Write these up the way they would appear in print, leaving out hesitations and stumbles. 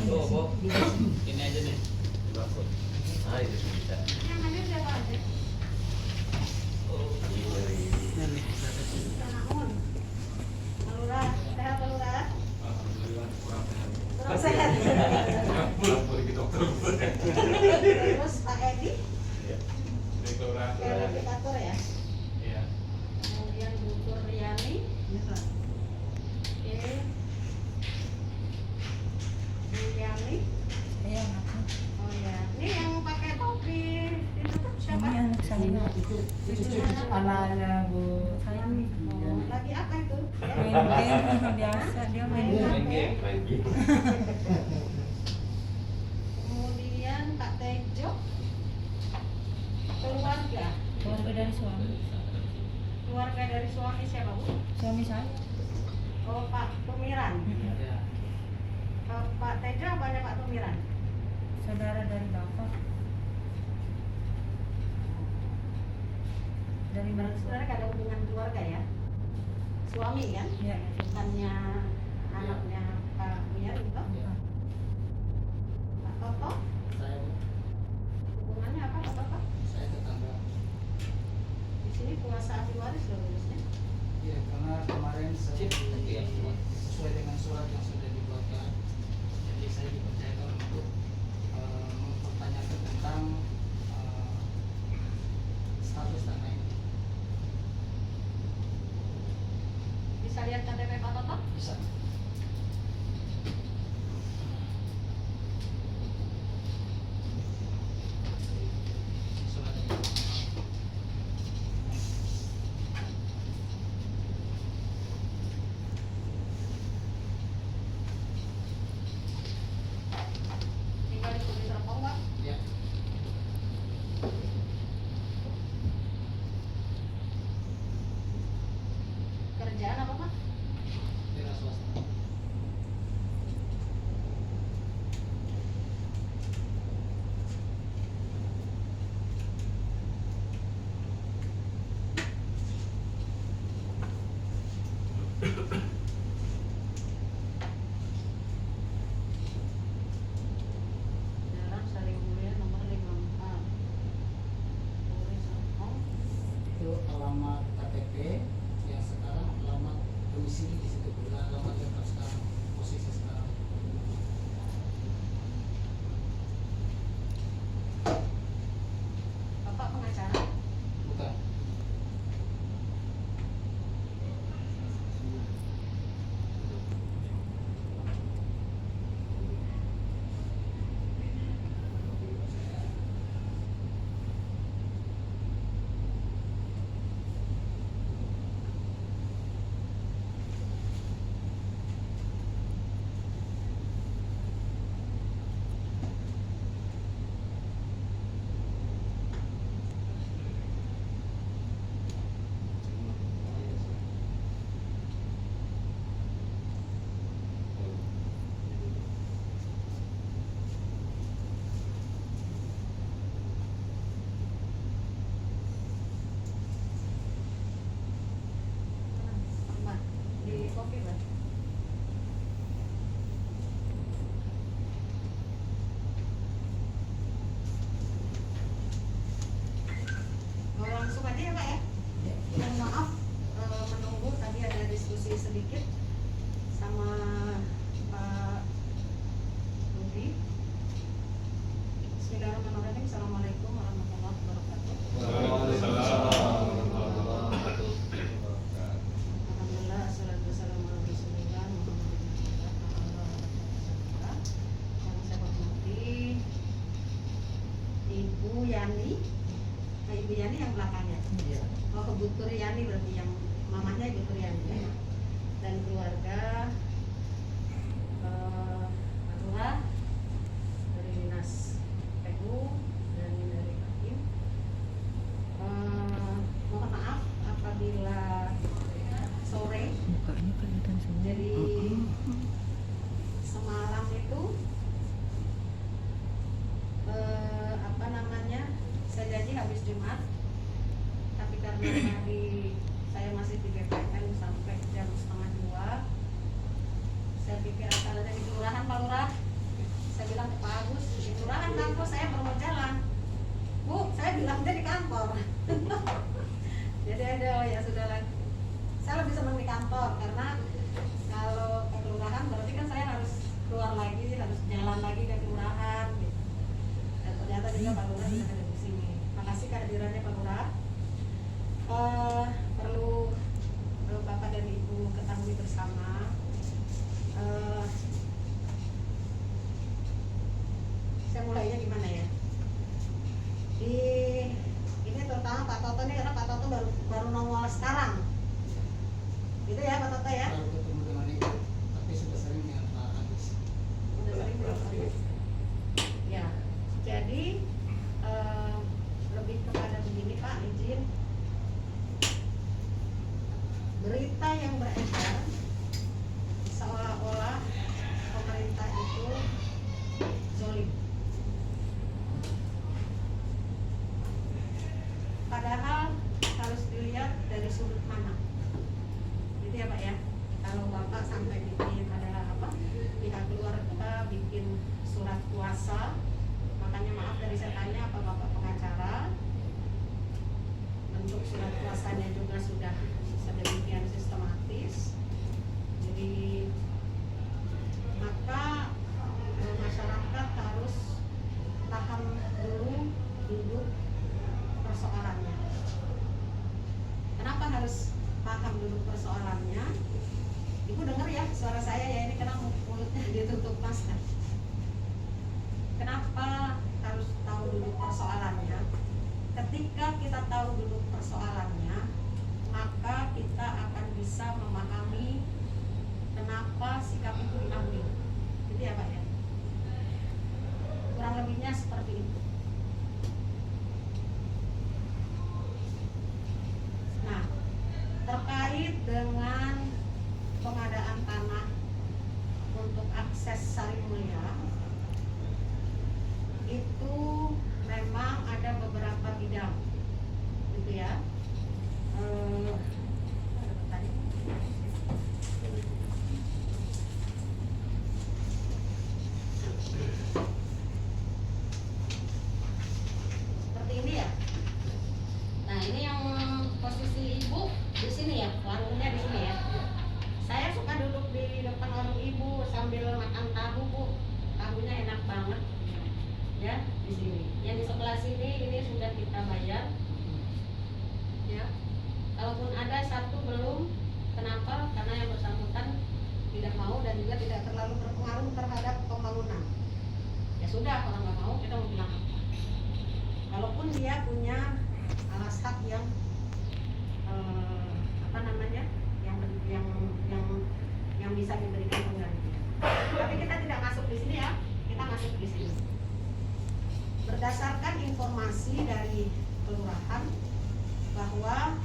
Ini aja nih. Ah, itu bisa. Yang hadir siapa aja? Ini. Namun, Lurah, sehat Lurah? Kurang sehat. Terus Pak Edi, verifikator ya. Kemudian Bu Kurniani, oke. Bu Yani, oh ya. Ini yang pakai topi ditutup siapa? Anak saya. Itu Anaknya Bu Sayang. Oh, lagi apa itu? Main game biasa dia main game. Main game. Kemudian Pak Tejo, keluarga Keluarga dari suami. keluarga dari suami siapa Bu? Suami saya. Oh Pak Tumiran. Pak Tejo apanya Pak Tumiran? Saudara dari bapak. Dari mana? Sebenarnya gak ada hubungan keluarga ya. Suami kan? Ya. Bukannya anaknya Pak Mir itu. Pak Toto, hubungannya apa Pak Toto? Di sini kuasa ahli waris loh tulisnya. Iya, karena kemarin sesuai dengan surat yang sudah dibuatkan, jadi saya dipercayakan untuk mempertanyakan tentang status dan lain. Bisa lihat KTP Pak Toto? Bisa. Surat Tinggal ditulis Serpong Pak. ya. Kerjaan apa Pak? Wira swasta. Jalan Sari Mulia nomor 54. Tulis Serpong. Itu alamat KTP yang sekarang, alamat domisili di situ pula, alamat yang sekarang, posisi sekarang. Bapak pengacara? Bukan. Pak, di kopi Pak. Oh, langsung aja ya Pak ya. Mohon maaf menunggu tadi ada diskusi sedikit sama Pak Rudi. Bismillahirrahmanirrahim. Assalamualaikum warahmatullahi wabarakatuh. Alhamdulillah, assalatu wassalamu ala rasulillah yang saya hormati Ibu Yani. Nah, Ibu Yani yang belakangnya. Iya. Oh, Bu Turyani berarti yang mamanya Ibu Turyani ya. Dan keluarga Lurah dari Dinas PU dan dari Hakim. Mohon maaf apabila sore Mukanya kelihatan semua. jadi semalam itu apa namanya, saya janji habis Jumat, tapi karena tadi saya masih di BPN sampai jam 1:30, juga Pak Lurah juga ada di sini. Makasih kehadirannya Pak Lurah. Perlu Bapak dan Ibu ketahui bersama, saya mulainya gimana ya? Ini terutama Pak Toto nih, karena Pak Toto baru nongol sekarang, gitu ya Pak Toto ya? Baru ketemu dengan Ibu, tapi sudah sering dengan Pak Agus. Udah sering belum? Ya, jadi lebih kepada begini Pak, izin. Berita yang beredar seolah-olah pemerintah itu zolim. Padahal harus dilihat dari sudut mana, gitu ya Pak ya. Kalau Bapak sampai bikin ada apa, pihak keluarga bikin surat kuasa, makanya maaf dari saya tanya apa Bapak pengacara, bentuk surat kuasanya juga sudah sedemikian sistematis. Jadi maka masyarakat harus paham dulu duduk persoalannya. Kenapa harus paham duduk persoalannya? Ibu dengar ya suara saya ya, ini karena mulutnya ditutup masker. Kenapa harus tahu duduk persoalannya? Ketika kita tahu duduk persoalannya, maka kita akan bisa memahami kenapa sikap itu diambil. Gitu ya Pak ya? Kurang lebihnya seperti itu. Nah, terkait dengan pengadaan tanah untuk akses Sari Mulia, itu memang ada beberapa bidang, gitu ya. Ada pertanyaan? Seperti ini ya. Nah, ini yang posisi Ibu di sini ya, warungnya di sini ya. Saya suka duduk di depan warung Ibu sambil makan tahu Bu. Tahunya enak banget. Ya, di sini. Yang di sebelah sini ini sudah kita bayar. Ya. Kalaupun ada satu belum, kenapa? Karena yang bersangkutan tidak mau dan juga tidak terlalu berpengaruh terhadap pembangunan. Ya sudah, kalau nggak mau kita mau bilang apa? Kalaupun dia punya alas hak yang apa namanya, yang bisa diberikan penggantian. Tapi kita tidak masuk di sini ya, kita masuk di sini. Berdasarkan informasi dari kelurahan bahwa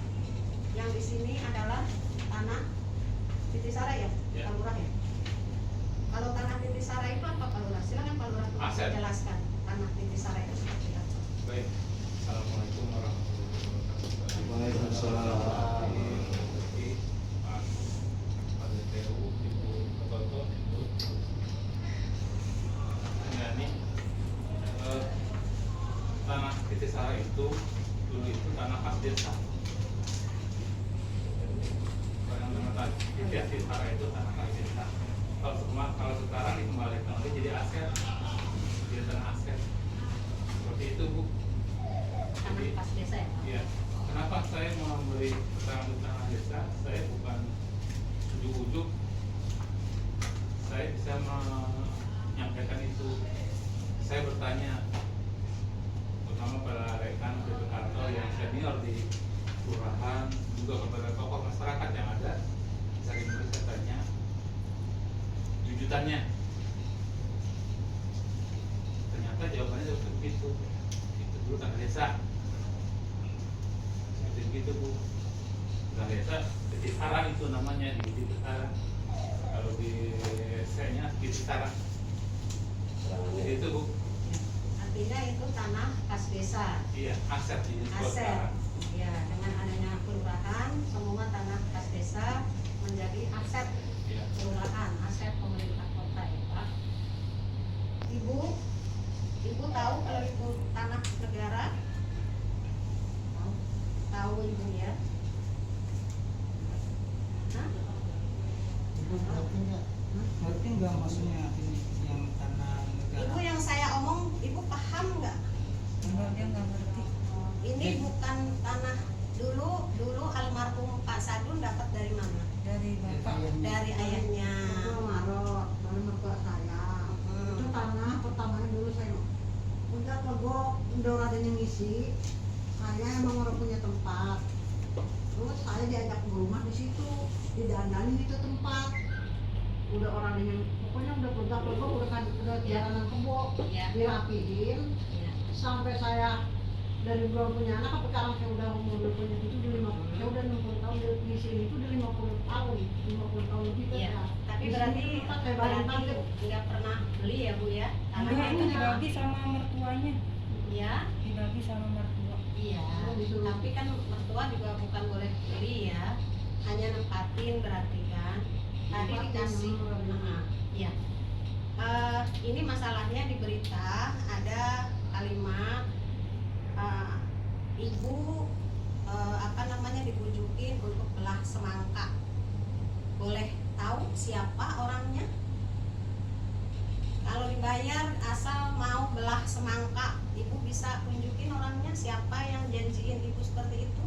yang di sini adalah tanah Titisara ya, Ya. Pak Lurah ya. Kalau tanah Titisara itu apa Pak Lurah? Silakan Pak Lurah Aset. jelaskan tanah Titisara itu seperti apa. Baik. Assalamualaikum warahmatullahi wabarakatuh. Waalaikumsalam. Pak DPU, Ibu Toto, Ibu. Nah, ini tanah Titisara itu dulu itu tanah khas desa. Tanah Titisara itu tanah khas desa. Kalau sekarang dikembalikan lagi jadi aset, jadi tanah aset. Seperti itu Bu. Tanah pas desa ya Pak? Iya. Kenapa saya mau memberi keterangan di tanah desa? Saya bukan ujuk-ujuk. Saya bisa menyampaikan itu. Saya bertanya, terutama pada rekan kantor yang senior di kelurahan, juga kepada tokoh masyarakat yang ada. Saya dimulai saya tanya jujutannya. Ternyata jawabannya seperti itu. Itu dulu tanah desa. Begitu Bu. Tanah desa Titisara itu namanya, di Titisara. Kalau di saya-nya Titisara. Jadi itu Bu. Artinya itu tanah kas desa. Iya, aset ini Aset. Ya, dengan adanya kelurahan, semua tanah kas desa menjadi aset Iya. kelurahan, aset pemerintah kota ya Pak. Ibu tahu kalau itu tanah negara? Tahu Ibu ya? Hah? Ibu ngerti nggak maksudnya ini yang tanah negara? Ibu yang saya omong, Ibu paham nggak? posisi saya emang orang punya tempat, terus saya diajak ke rumah di situ, didandanin itu tempat, udah orang yang pokoknya udah pegah-pegah, udah jalanan kebo, Iya. dirapihin, Iya. sampai saya dari belum punya anak, tapi sekarang saya udah umur punya itu di 50, saya udah 60 tahun di sini itu di 50 tahun lebih kan Iya. ya. Tapi Di sini berarti tempat saya bayar target. nggak pernah beli ya Bu ya? Karena Enggak, itu memang- dibagi sama mertuanya. ya. Dibagi sama mertua. Iya, Oh, disuruh. tapi kan mertua juga bukan boleh beli ya, hanya nempatin berarti kan. Tadi Nempatin, dikasih, benar. iya. Ini masalahnya di berita ada kalimat ibu dibujukin untuk belah semangka. Boleh tahu siapa orangnya? Kalau dibayar asal mau belah semangka, ibu bisa tunjukin orangnya siapa yang janjiin ibu seperti itu?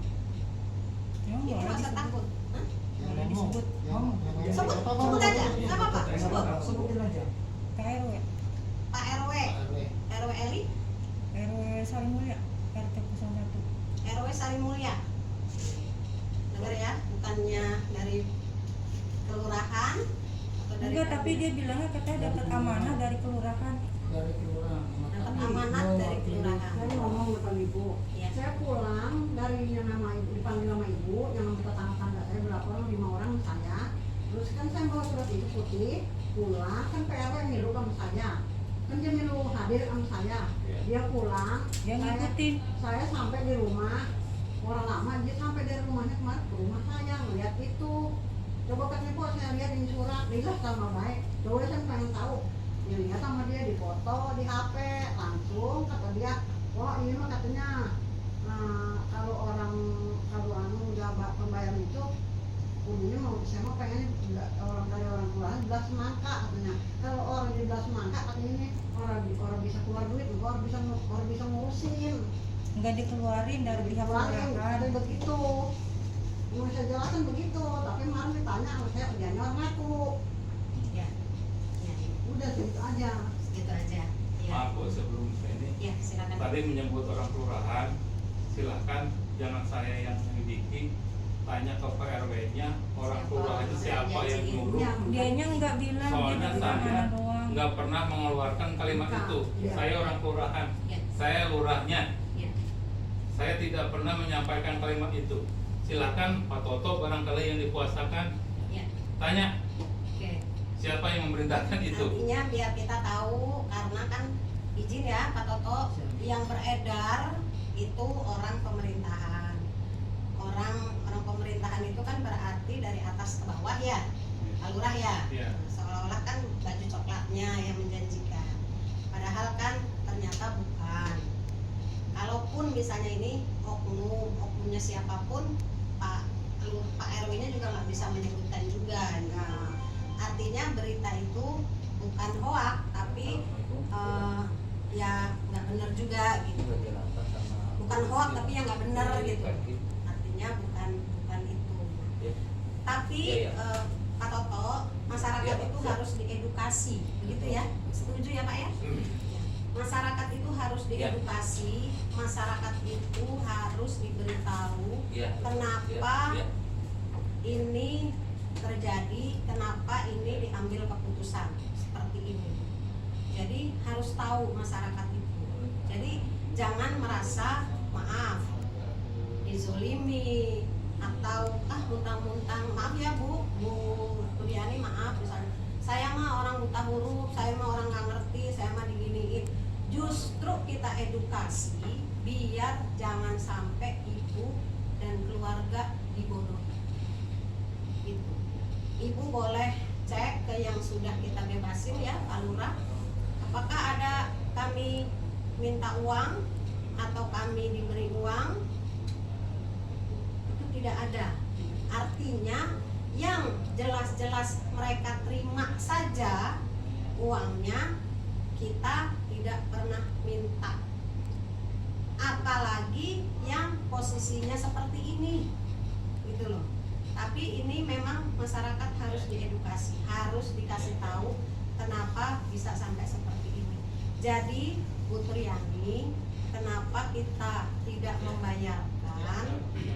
Ya, Ibu boleh masa disebut. takut? Hah? Boleh disebut. Sebut aja, nggak apa-apa. Sebut. Sebutin aja. KRW, Pak RW, RW Eli, RW Sarimulya, RT 01. RW Sarimulya. Dengar ya, bukannya dari kelurahan atau dari Enggak, tapi dia bilangnya katanya dapat amanah dari kelurahan. Dari kelurahan. dapat amanat dari kelurahan. Saya ngomong depan ibu. Iya. Saya pulang dari yang nama ibu, dipanggil sama ibu, yang nama tetangga saya berapa orang, 5 orang saya. Terus kan saya bawa surat itu putih, pulang kan PRW yang nyuruh sama saya. Kan dia nyuruh hadir sama saya. Dia pulang, Dia saya, ngikutin. saya sampai di rumah. Orang lama dia sampai dari rumahnya kemarin ke rumah saya ngeliat itu. Coba katanya kok saya lihat ini surat, dilihat sama baik. Coba saya pengen tahu. Dilihat sama dia di foto di HP langsung kata dia, wah ini mah katanya kalau udah pembayaran itu umumnya mau saya mau pengen orang dari orang kelurahan belas semangka katanya. Kalau orang di belas semangka katanya ini orang bisa keluar duit, orang bisa ngurusin. Enggak dikeluarin dari pihak kelurahan. Ada begitu. Mau saya jelaskan begitu, tapi kemarin ditanya sama saya kerjanya orang ngaku. Ya. Ya, Udah segitu aja. gitu aja. Ya. Maaf Bu, sebelum saya ini Ya, silakan. tadi menyebut orang kelurahan, silahkan jangan saya yang menyelidiki, tanya ke Pak RW-nya, orang Siapa kelurahannya siapa yang janjiin. nyuruh. Yang Dianya enggak bilang, dia Soalnya dapat saya amanah doang. nggak pernah mengeluarkan kalimat Enggak, itu. iya. Saya orang kelurahan, Ya. saya lurahnya. Ya. Saya tidak pernah menyampaikan kalimat itu. Silahkan Pak Toto barangkali yang dikuasakan, Ya. tanya Oke. siapa yang memerintahkan itu. Artinya biar kita tahu, karena kan izin ya Pak Toto, yang beredar itu orang pemerintahan. Orang pemerintahan itu kan berarti dari atas ke bawah ya, Pak Lurah ya. Iya. Seolah-olah kan baju coklatnya yang menjanjikan. Padahal kan ternyata bukan. Kalaupun misalnya ini oknumnya siapapun, Pak RW-nya juga nggak bisa menyebutkan juga. Nah, artinya berita itu bukan hoak, tapi ya nggak benar juga gitu. Bukan hoak tapi yang nggak benar gitu. Artinya bukan itu. Tapi Pak Toto, masyarakat itu harus diedukasi, begitu ya? Setuju ya Pak ya? Masyarakat itu harus diedukasi, masyarakat itu harus diberitahu kenapa ini terjadi, kenapa ini diambil keputusan seperti ini. Jadi harus tahu masyarakat itu. Jadi jangan merasa maaf dizolimi atau muntang-muntang, maaf ya Bu Budiani, maaf misalnya saya mah orang buta huruf, saya mah orang nggak ngerti, saya mah diginiin. Justru kita edukasi biar jangan sampai ibu dan keluarga dibodohi. Gitu. Ibu boleh cek ke yang sudah kita bebasin ya Pak Lurah, apakah ada kami minta uang atau kami diberi uang. Itu tidak ada. Artinya yang jelas-jelas mereka terima saja uangnya, kita tidak pernah minta. Apalagi yang posisinya seperti ini, gitu loh. Tapi ini memang masyarakat harus diedukasi, harus dikasih tahu kenapa bisa sampai seperti ini. Jadi Bu Triani, kenapa kita tidak membayarkan,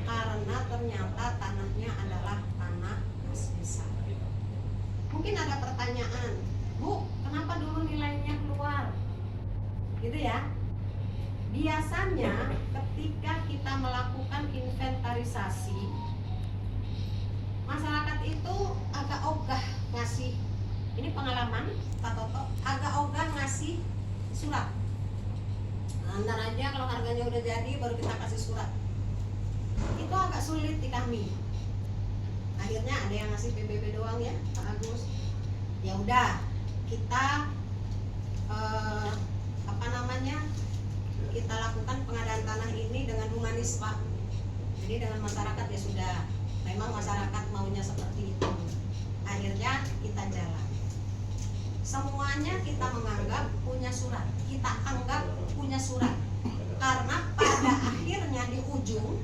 karena ternyata tanahnya adalah tanah kas desa. Mungkin ada pertanyaan, Bu, kenapa dulu nilainya keluar? Gitu ya. Biasanya ketika kita melakukan inventarisasi, masyarakat itu agak ogah ngasih, ini pengalaman Pak Toto, agak ogah ngasih surat. Ntar aja kalau harganya udah jadi baru kita kasih surat. Itu agak sulit di kami. Akhirnya ada yang ngasih PBB doang ya, Pak Agus. Ya udah, kita kita lakukan pengadaan tanah ini dengan humanis, Pak. Jadi dengan masyarakat ya sudah, memang masyarakat maunya seperti itu. Akhirnya kita jalan. Semuanya kita menganggap punya surat, kita anggap punya surat. Karena pada akhirnya di ujung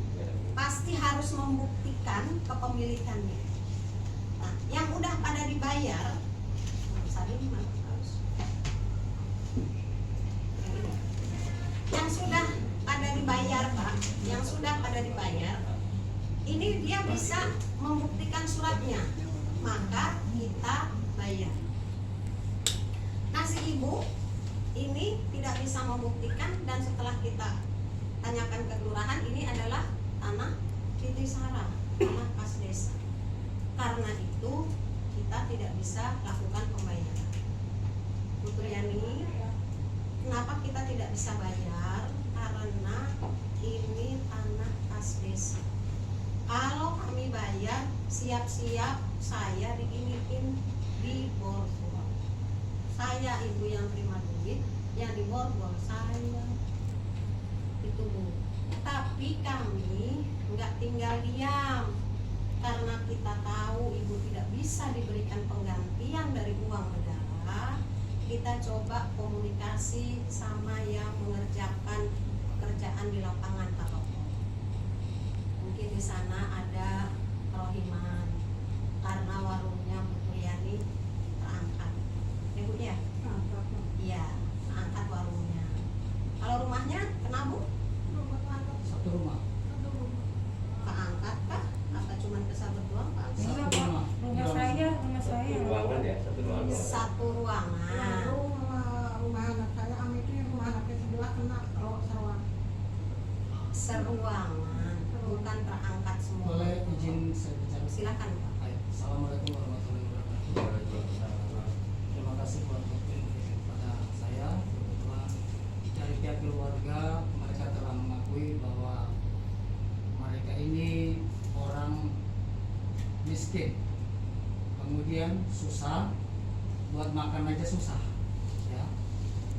pasti harus membuktikan kepemilikannya. Nah, yang udah pada dibayar, yang sudah pada dibayar, Pak, yang sudah pada dibayar, ini dia bisa membuktikan suratnya, maka kita bayar. Nah, si ibu ini tidak bisa membuktikan, dan setelah kita tanyakan ke kelurahan, ini adalah tanah Titisara, tanah kas desa. Karena itu kita tidak bisa lakukan pembayaran. Bu Triani, kenapa kita tidak bisa bayar? Karena ini tanah kas desa. Kalau kami bayar, siap-siap saya diginiin di borgol. Saya ibu yang terima duit, yang di borgol saya. Itu Bu. Tapi kami nggak tinggal diam. Karena kita tahu ibu tidak bisa diberikan penggantian dari uang negara, kita coba komunikasi sama yang mengerjakan pekerjaan di lapangan, Pak Toto. Mungkin di sana ada Rohiman, karena warungnya Bu Triani terangkat. Ya Bu ya? Iya, terangkat warungnya. Kalau rumahnya kena Bu? Satu rumah. Keangkat kah? Apa cuma kesabut doang, Pak? Enggak, Pak. Rumah saya. Ruangan ya, satu ruangan. Satu ruangan. Rumah anak saya, Ami itu yang rumah anaknya sebelah kena seruan. Seruangan, bukan terangkat semua. Boleh izin saya bicara? Silakan, Pak. Baik. Assalamualaikum warahmatullahi wabarakatuh. Terima kasih buat waktu yang diberikan kepada saya. Kebetulan dari pihak keluarga mereka telah mengakui bahwa mereka ini orang miskin, kemudian susah, buat makan aja susah, ya.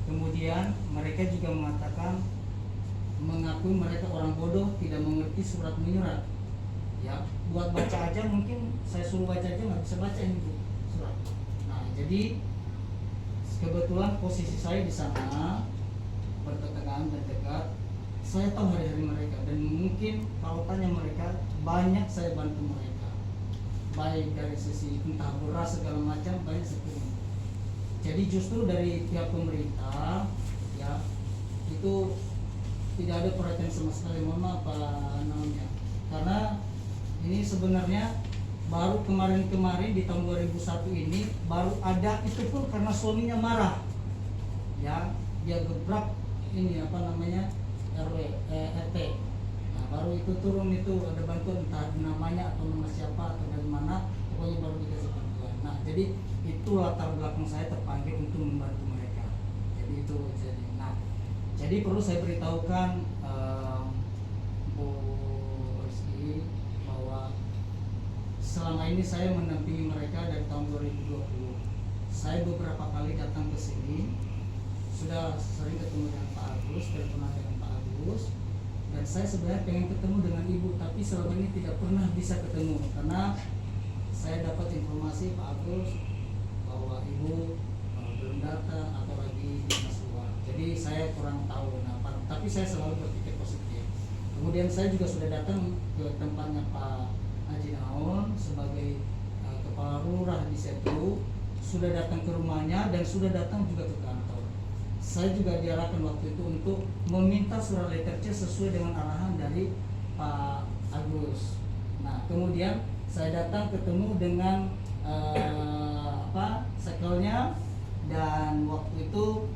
Kemudian mereka juga mengakui mereka orang bodoh, tidak mengerti surat menyurat, ya. Buat baca aja mungkin saya suruh baca aja nggak bisa baca ini Bu, surat. Nah, jadi kebetulan posisi saya di sana bertetanggaan dan dekat. Saya tahu hari-hari mereka, dan mungkin kalau tanya mereka, banyak saya bantu mereka, baik dari sisi entah beras segala macam, banyak seperti. Jadi justru dari pihak pemerintah, ya, itu tidak ada perhatian sama sekali. Mohon maaf Pak namanya, karena ini sebenarnya baru kemarin di tahun 2001 ini baru ada, itu pun karena suaminya marah, ya, dia gebrak ini RT. Nah, baru itu turun, itu ada bantuan, entah namanya atau nama siapa atau dari mana, pokoknya baru dikasih bantuan. Nah, jadi itu latar belakang saya terpanggil untuk membantu mereka. Jadi itu jadi. Nah, jadi perlu saya beritahukan Bu Rizky bahwa selama ini saya mendampingi mereka dari tahun 2020. Saya beberapa kali datang ke sini, sudah sering ketemu dengan Pak Agus, teleponan dengan Pak Agus, dan saya sebenarnya pengen ketemu dengan Ibu, tapi selama ini tidak pernah bisa ketemu karena saya dapat informasi Pak Agus bahwa Ibu belum datang atau lagi di dinas luar. Jadi saya kurang tahu. Nah, tapi saya selalu berpikir positif. Kemudian saya juga sudah datang ke tempatnya Pak Haji Naon sebagai kepala lurah di situ, sudah datang ke rumahnya dan sudah datang juga ke kantor. saya juga diarahkan waktu itu untuk meminta surat letter C sesuai dengan arahan dari Pak Agus. Nah, kemudian saya datang ketemu dengan sekelnya, dan waktu itu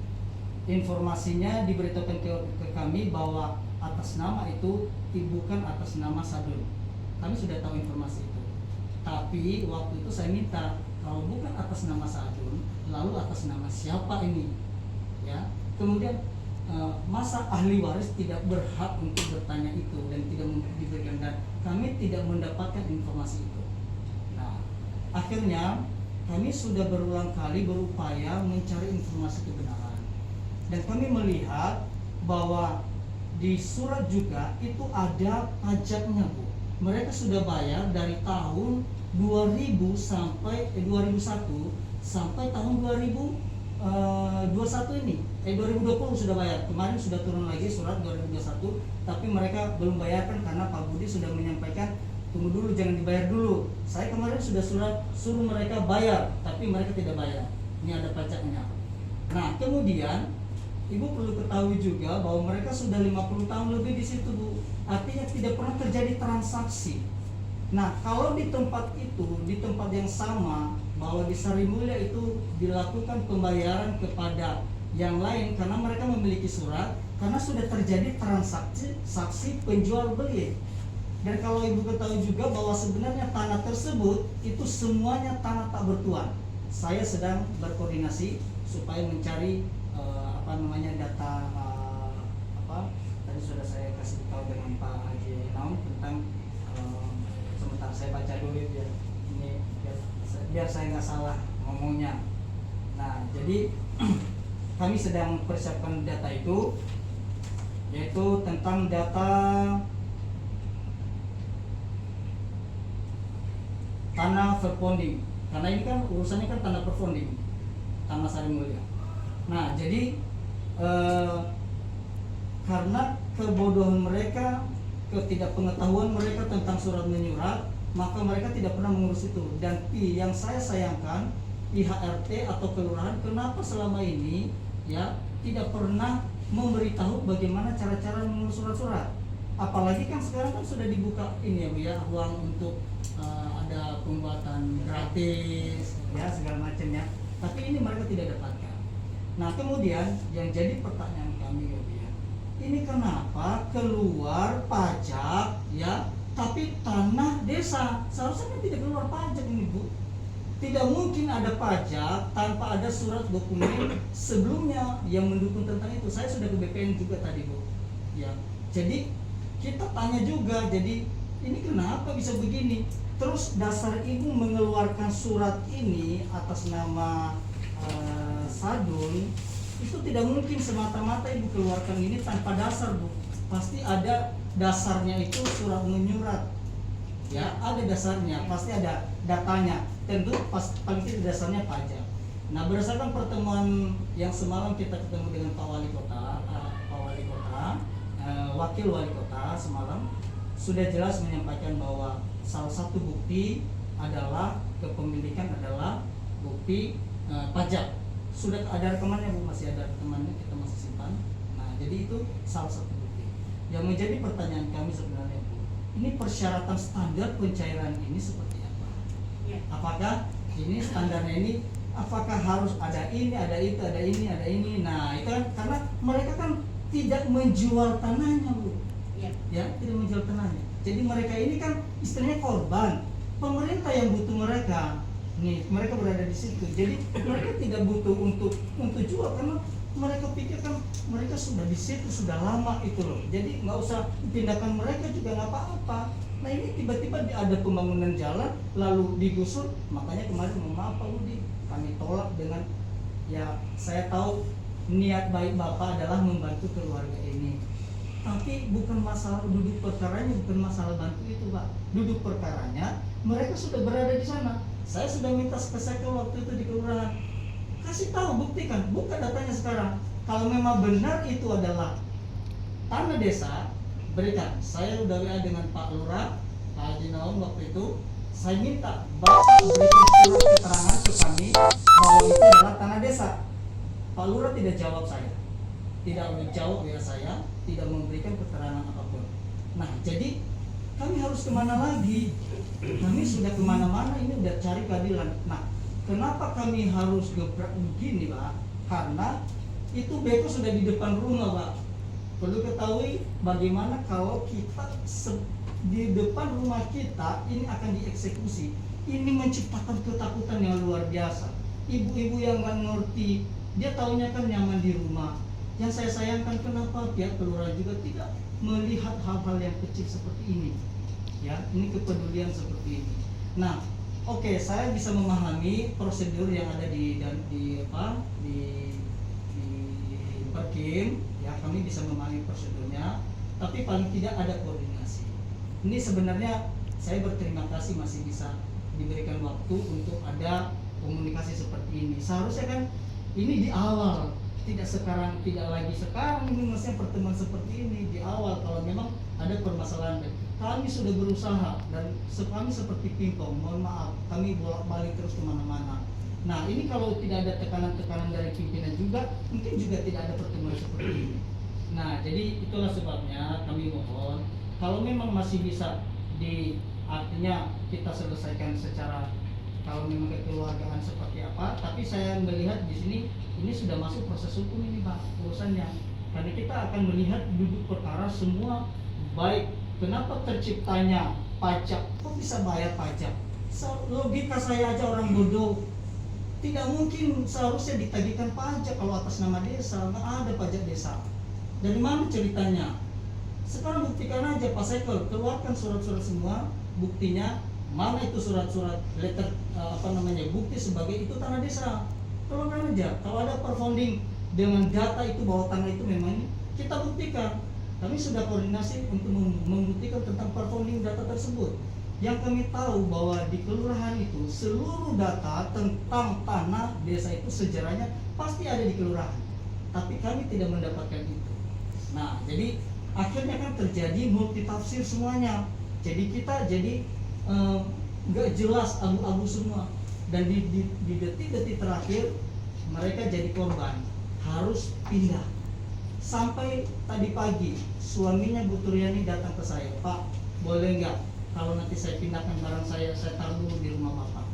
informasinya diberitahukan ke kami bahwa atas nama itu bukan atas nama Sadun. Kami sudah tahu informasi itu. Tapi waktu itu saya minta, kalau bukan atas nama Sadun, lalu atas nama siapa ini? Ya. Kemudian masa ahli waris tidak berhak untuk bertanya itu dan tidak diberikan, dan kami tidak mendapatkan informasi itu. Nah, akhirnya kami sudah berulang kali berupaya mencari informasi kebenaran, dan kami melihat bahwa di surat juga itu ada pajaknya, Bu. Mereka sudah bayar dari tahun 2000 sampai 2001 sampai tahun 2021 ini. 2020 sudah bayar. Kemarin sudah turun lagi surat 2021, tapi mereka belum bayarkan karena Pak Budi sudah menyampaikan tunggu dulu, jangan dibayar dulu. Saya kemarin sudah suruh mereka bayar, tapi mereka tidak bayar. Ini ada pajaknya. Nah, kemudian Ibu perlu ketahui juga bahwa mereka sudah 50 tahun lebih di situ, Bu. Artinya tidak pernah terjadi transaksi. Nah, kalau di tempat itu, di tempat yang sama, bahwa di Sari Mulia itu dilakukan pembayaran kepada yang lain karena mereka memiliki surat, karena sudah terjadi transaksi saksi penjual beli. Dan kalau Ibu ketahui juga bahwa sebenarnya tanah tersebut itu semuanya tanah tak bertuan. Saya sedang berkoordinasi supaya mencari data tadi sudah saya kasih tahu dengan Pak Haji Naum tentang sebentar saya baca dulu biar ini biar saya nggak salah ngomongnya. Nah, jadi kami sedang persiapkan data itu, yaitu tentang data tanah verponding, karena ini kan urusannya kan tanah verponding, tanah Sari Mulia. Nah, jadi karena kebodohan mereka, ketidakpengetahuan mereka tentang surat menyurat, maka mereka tidak pernah mengurus itu. Dan yang saya sayangkan, pihak RT atau kelurahan kenapa selama ini ya tidak pernah memberitahu bagaimana cara-cara mengurus surat-surat. Apalagi kan sekarang kan sudah dibuka ini ya Bu ya, ruang untuk ada pembuatan gratis ya segala macamnya. Tapi ini mereka tidak dapatkan. Nah, kemudian yang jadi pertanyaan kami ya Bu ya, ini kenapa keluar pajak ya, tapi tanah desa seharusnya tidak keluar pajak ini Bu. Tidak mungkin ada pajak tanpa ada surat dokumen sebelumnya yang mendukung tentang itu. Saya sudah ke BPN juga tadi Bu ya. Jadi kita tanya juga, jadi ini kenapa bisa begini? Terus dasar Ibu mengeluarkan surat ini atas nama Sadun, itu tidak mungkin semata-mata Ibu keluarkan ini tanpa dasar Bu. Pasti ada dasarnya, itu surat menyurat ya, ada dasarnya, pasti ada datanya. Tentu paling tidak dasarnya pajak. Nah, berdasarkan pertemuan yang semalam kita ketemu dengan Pak Wali Kota, Wakil Wali Kota semalam sudah jelas menyampaikan bahwa salah satu bukti adalah kepemilikan adalah bukti pajak. Sudah ada rekamannya Bu, masih ada rekamannya, kita masih simpan. Nah, jadi itu salah satu bukti. Yang menjadi pertanyaan kami sebenarnya Bu, ini persyaratan standar pencairan ini seperti apa? Ya. Apakah ini standarnya ini, apakah harus ada ini, ada itu, ada ini, ada ini? Nah, itu kan karena mereka kan tidak menjual tanahnya Bu. Ya, tidak menjual tanahnya. Jadi mereka ini kan istilahnya korban. Pemerintah yang butuh mereka. Nih, mereka berada di situ. Jadi mereka tidak butuh untuk jual karena mereka pikir kan mereka sudah di situ sudah lama itu loh. Jadi nggak usah pindahkan mereka juga nggak apa-apa. Nah, ini tiba-tiba ada pembangunan jalan lalu digusur. Makanya kemarin mohon maaf Pak Budi, kami tolak dengan ya, saya tahu niat baik Bapak adalah membantu keluarga ini. Tapi bukan masalah duduk perkaranya, bukan masalah bantu itu Pak. Duduk perkaranya mereka sudah berada di sana. Saya sudah minta ke Sekel waktu itu di kelurahan, kasih tahu, buktikan, buka datanya sekarang. Kalau memang benar itu adalah tanah desa, berikan. Saya sudah WA dengan Pak Lurah, Pak Haji Naum waktu itu. Saya minta Bapak berikan surat keterangan ke kami bahwa itu adalah tanah desa. Pak Lurah tidak jawab saya, tidak menjawab WA saya, tidak memberikan keterangan apapun. Nah, jadi kami harus kemana lagi? Kami sudah kemana-mana, ini udah cari keadilan. Nah, kenapa kami harus gebrak begini, Pak? Karena itu beko sudah di depan rumah, Pak. Perlu ketahui bagaimana kalau kita di depan rumah kita ini akan dieksekusi. Ini menciptakan ketakutan yang luar biasa. Ibu-ibu yang nggak ngerti, dia taunya kan nyaman di rumah. Yang saya sayangkan kenapa pihak kelurahan juga tidak melihat hal-hal yang kecil seperti ini. Ya, ini kepedulian seperti ini. Nah, oke, saya bisa memahami prosedur yang ada di Perkim, ya kami bisa memahami prosedurnya, tapi paling tidak ada koordinasi. Ini sebenarnya saya berterima kasih masih bisa diberikan waktu untuk ada komunikasi seperti ini. Seharusnya kan ini di awal, tidak sekarang, tidak lagi sekarang ini maksudnya pertemuan seperti ini di awal. Kalau memang ada permasalahan, kami sudah berusaha dan kami seperti pingpong, mohon maaf, kami bolak-balik terus kemana-mana. Nah, ini kalau tidak ada tekanan-tekanan dari pimpinan juga, mungkin juga tidak ada pertemuan seperti ini. Nah, jadi itulah sebabnya kami mohon, kalau memang masih bisa artinya kita selesaikan secara, kalau memang kekeluargaan seperti apa, tapi saya melihat di sini ini sudah masuk proses hukum ini, Pak, urusannya. Karena kita akan melihat duduk perkara semua, baik kenapa terciptanya pajak, kok bisa bayar pajak? Logika saya aja orang bodoh. Tidak mungkin seharusnya ditagihkan pajak kalau atas nama desa, nggak ada pajak desa. Dari mana ceritanya? Sekarang buktikan aja Pak Sekel, keluarkan surat-surat semua, buktinya mana itu surat-surat letter bukti sebagai itu tanah desa. Keluarkan aja. Kalau ada perfounding dengan data itu bahwa tanah itu memang ini, kita buktikan. Kami sudah koordinasi untuk membuktikan tentang perfounding data tersebut. Yang kami tahu bahwa di kelurahan itu seluruh data tentang tanah desa itu sejarahnya pasti ada di kelurahan, tapi kami tidak mendapatkan itu. Nah, jadi akhirnya kan terjadi multitafsir semuanya. Jadi kita nggak jelas, abu-abu semua. Dan di detik-detik terakhir mereka jadi korban, harus pindah. Sampai tadi pagi suaminya Bu Turyani datang ke saya, Pak, boleh nggak kalau nanti saya pindahkan barang saya taruh dulu di rumah Bapak.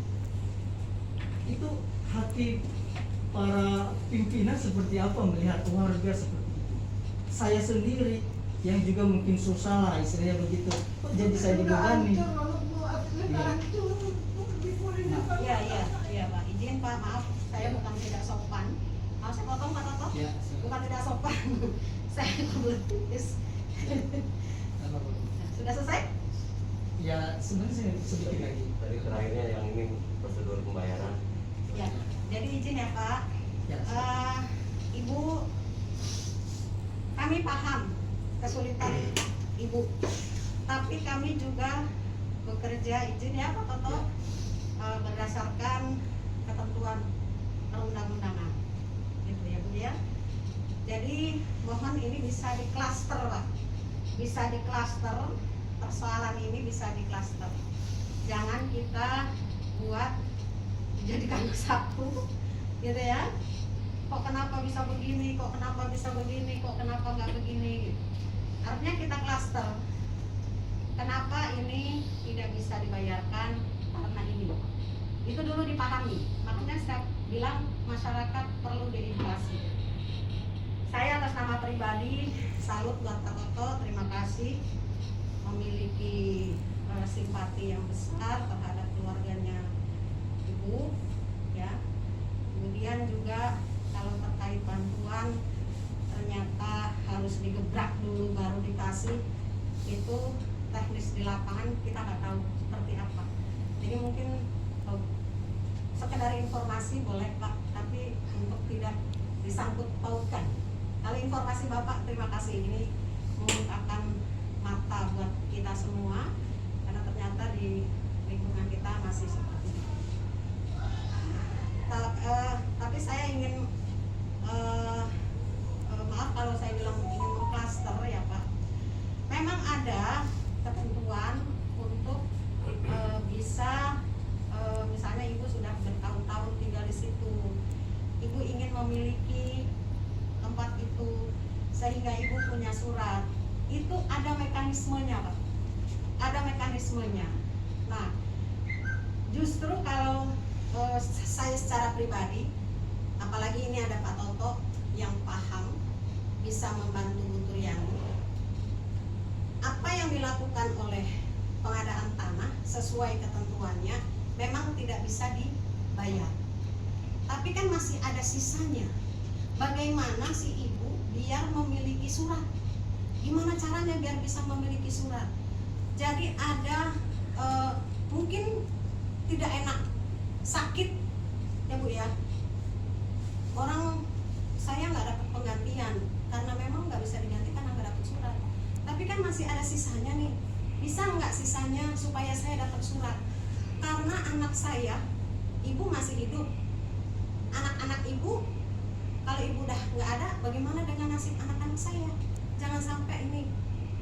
Itu hati para pimpinan seperti apa melihat warga seperti itu. Saya sendiri yang juga mungkin susah lah istilahnya begitu, kok jadi saya dibebani. Iya Pak, izin Pak, maaf saya bukan tidak sopan. Maaf saya potong Pak Toto? Ya, bukan tidak sopan. Saya kebelet tipis. Sudah selesai? Ya, sebenarnya sedikit lagi. Tadi terakhirnya yang ini prosedur pembayaran. Ya, jadi izin ya Pak. Ya. Ibu, kami paham kesulitan Ibu, tapi kami juga bekerja, izin ya Pak Toto, berdasarkan ketentuan perundang-undangan, gitu ya Bu ya. Jadi mohon ini bisa diklaster Pak, bisa diklaster, persoalan ini bisa diklaster. Jangan kita buat dijadikan satu, gitu ya. Kok kenapa bisa begini, kok kenapa bisa begini, kok kenapa nggak begini, gitu. Artinya kita klaster. Kenapa ini tidak bisa dibayarkan karena ini? Itu dulu dipahami. Makanya saya bilang masyarakat perlu diedukasi. Saya atas nama pribadi salut buat Pak Toto, terima kasih, memiliki simpati yang besar terhadap keluarganya Ibu, ya. Kemudian juga kalau terkait bantuan ternyata harus digebrak dulu baru dikasih, itu teknis di lapangan kita nggak tahu seperti apa. Jadi mungkin sekedar informasi boleh Pak, tapi untuk tidak disangkut pautkan. Kalau informasi Bapak terima kasih, ini membukakan mata buat kita semua, karena ternyata di lingkungan kita masih seperti itu. Tapi saya ingin maaf kalau saya bilang ingin mengklaster ya Pak. Memang ada ketentuan untuk bisa misalnya Ibu sudah bertahun-tahun tinggal di situ, Ibu ingin memiliki sehingga ibu punya surat, itu ada mekanismenya Pak, ada mekanismenya. Nah justru kalau saya secara pribadi, apalagi ini ada Pak Toto yang paham, bisa membantu Bu Turyani, apa yang dilakukan oleh pengadaan tanah sesuai ketentuannya memang tidak bisa dibayar, tapi kan masih ada sisanya. Bagaimana si ibu biar memiliki surat? Gimana caranya biar bisa memiliki surat? Jadi ada mungkin tidak enak, sakit ya Bu ya, orang saya nggak dapat penggantian karena memang nggak bisa diganti karena nggak dapat surat, tapi kan masih ada sisanya nih. Bisa nggak sisanya supaya saya dapat surat? Karena anak saya, ibu masih hidup, anak-anak ibu, kalau ibu udah nggak ada, bagaimana dengan nasib anak-anak saya? Jangan sampai ini.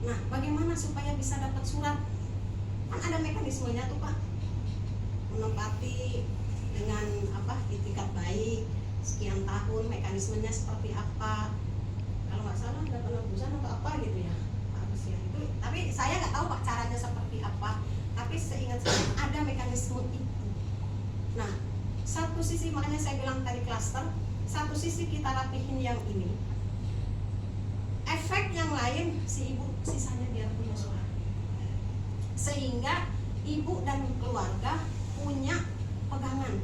Nah, bagaimana supaya bisa dapat surat? Kan ada mekanismenya tuh Pak, menempati dengan itikat baik sekian tahun, mekanismenya seperti apa? Kalau nggak salah ada penebusan atau apa gitu ya, harus ya itu. Tapi saya nggak tahu Pak caranya seperti apa. Tapi seingat saya ada mekanisme itu. Nah, satu sisi makanya saya bilang tadi klaster, satu sisi kita rapihin yang ini, efek yang lain si ibu sisanya biar punya surat, sehingga ibu dan keluarga punya pegangan.